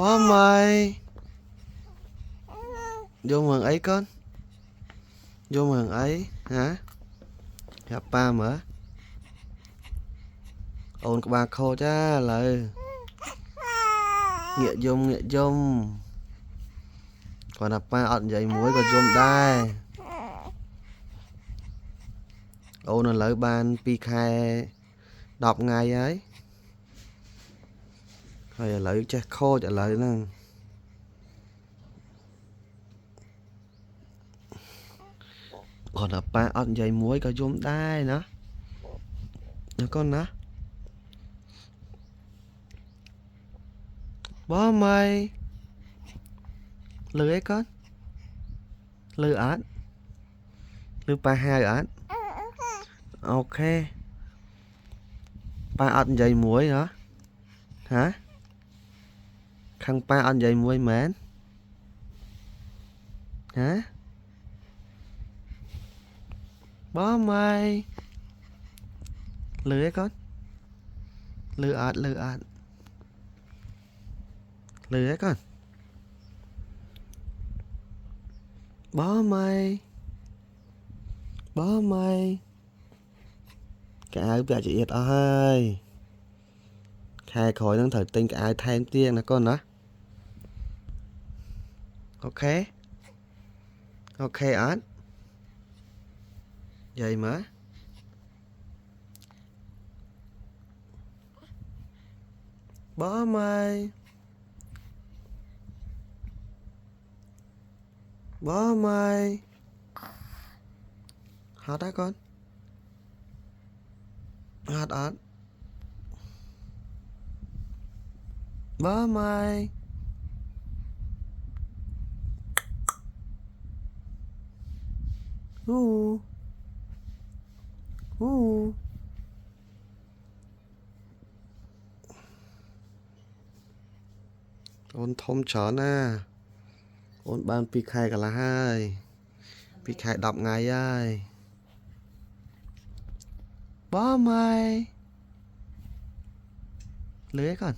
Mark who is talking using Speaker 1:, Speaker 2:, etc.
Speaker 1: Bố mày. Vô mừng ấy con. Vô mừng ấy hả? Gặp ba mở. Ôn của ba khô cha lời. Nghĩa dung. Còn gặp ba ọt dậy muối còn dung đai. Ôn là lợi ban pi khai đọc ngày ấy. Rồi lợi cha khô trả lời nè. Còn gặp ba ọt dậy muối còn dung đai nữa. Nó con nữa. Bố mày. Lưới con. Lưới ớt. Lưới ba hai ớt. Ok. Ba ọt dậy muối hả? Hả? Khăn ba ọt dậy muối mến. Hả? Bố mày. Lưới con. Lưới ớt. Lưới con. Bố mày. Bố mày. Cái ai bây chị ở hơi. Khai khỏi năng thời tinh cái ai thêm tiên nè con đó. Ok. Ok ớt. Vậy mà. Bố mày. Bố mày. Hot á con. Hot ớt. Bố mày. Hu. Ôn thông chó nè. Ôn ban pi khai cả là hai. Pi khai đọc ngày ai. Bố mày. Lưới con.